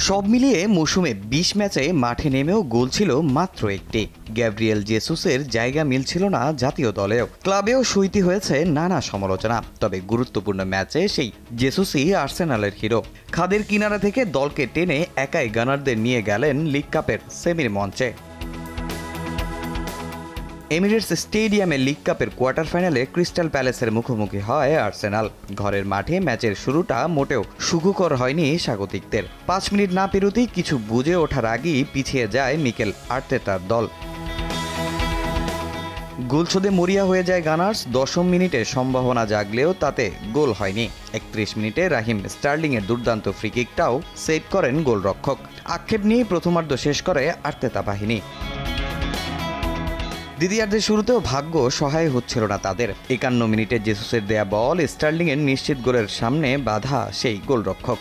সব মিলিয়ে মৌসুমে ২০ ম্যাচে মাঠে নেমেও গোল ছিল মাত্র একটি। গ্যাব্রিয়েল জেসুসের জায়গা মিলছিল না জাতীয় দলেও। ক্লাবেও সইতে হয়েছে নানা সমালোচনা। তবে গুরুত্বপূর্ণ ম্যাচে সেই জেসুসই আর্সেনালের হিরো। খাদের কিনারা থেকে দলকে টেনে একাই গানারদের নিয়ে গেলেন লিগ কাপের সেমির মঞ্চে। এমিরেটস স্টেডিয়ামে লিগ কাপের কোয়ার্টার ফাইনালে ক্রিস্টাল প্যালেসের মুখোমুখি হয় আর্সেনাল। ঘরের মাঠে ম্যাচের শুরুটা মোটেও সুখকর হয়নি স্বাগতিকদের। ৫ মিনিট না পেরোতেই কিছু বুঝে ওঠার আগেই পিছিয়ে যায় মিকেল আর্তেতার দল। গোলশোধে মরিয়া হয়ে যায় গানার্স। ১০ম মিনিটে সম্ভাবনা জাগলেও তাতে গোল হয়নি। ৩১ মিনিটে রাহিম স্টার্লিংয়ের দুর্দান্ত ফ্রিকিকটাও সেভ করেন গোলরক্ষক। আক্ষেপ নিয়ে প্রথমার্ধ শেষ করে আর্তেতা বাহিনী। দ্বিতীয়ার্ধের শুরুতেও ভাগ্য সহায় হচ্ছিল না তাদের। ৫১ মিনিটে জেসুসের দেয়া বল স্টার্লিংয়ের নিশ্চিত গোলের সামনে বাধা সেই গোলরক্ষক।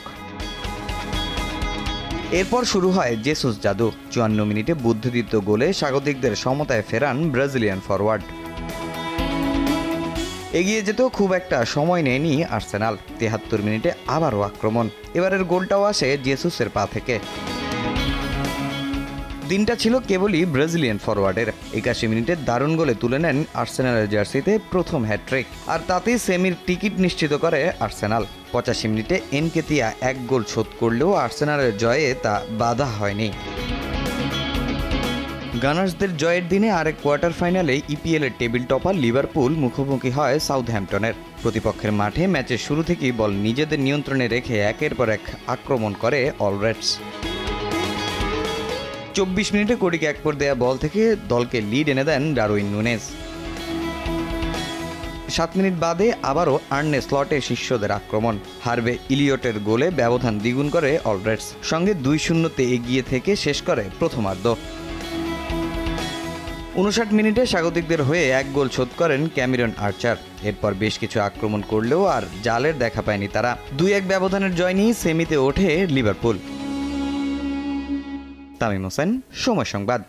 এরপর শুরু হয় জেসুস জাদু। ৫৪ মিনিটে বুদ্ধিদীপ্ত গোলে স্বাগতিকদের সমতায় ফেরান ব্রাজিলিয়ান ফরওয়ার্ড। এগিয়ে যেতেও খুব একটা সময় নেয়নি আর্সেনাল। ৭৩ মিনিটে আবারও আক্রমণ। এবারের গোলটাও আসে জেসুসের পা থেকে। দিনটা ছিল কেবলই ব্রাজিলিয়ান ফরওয়ার্ডের। ৮১ মিনিটে দারুণ গোলে তুলে নেন আর্সেনালের জার্সিতে প্রথম হ্যাটট্রিক। আর তাতেই সেমির টিকিট নিশ্চিত করে আর্সেনাল। ৮৫ মিনিটে এনকেতিয়া ১ গোল শোধ করলেও আর্সেনালের জয়ে তা বাধা হয়নি। গানার্সদের জয়ের দিনে আরেক কোয়ার্টার ফাইনালে ইপিএলের টেবিল টপার লিভারপুল মুখোমুখি হয় সাউথহ্যাম্পটনের। প্রতিপক্ষের মাঠে ম্যাচের শুরু থেকেই বল নিজেদের নিয়ন্ত্রণে রেখে একের পর এক আক্রমণ করে অলরেডস। ২৪ মিনিটে কোডিকে এক পর দেয়া বল থেকে দলকে লিড এনে দেন ডারউইন নুনেজ। ৭ মিনিট বাদে আবারও আর্নে স্লটে শিষ্যদের আক্রমণ। হার্ভে ইলিয়টের গোলে ব্যবধান দ্বিগুণ করে অলরেডস। সঙ্গে ২-০-তে এগিয়ে থেকে শেষ করে প্রথমার্ধ। ৫৯ মিনিটে স্বাগতিকদের হয়ে ১ গোল শোধ করেন ক্যামেরন আর্চার। এরপর বেশ কিছু আক্রমণ করলেও আর জালের দেখা পায়নি তারা। ২-১ ব্যবধানের জয় নিয়ে সেমিতে ওঠে লিভারপুল। তামিম হোসেন, সময় সংবাদ।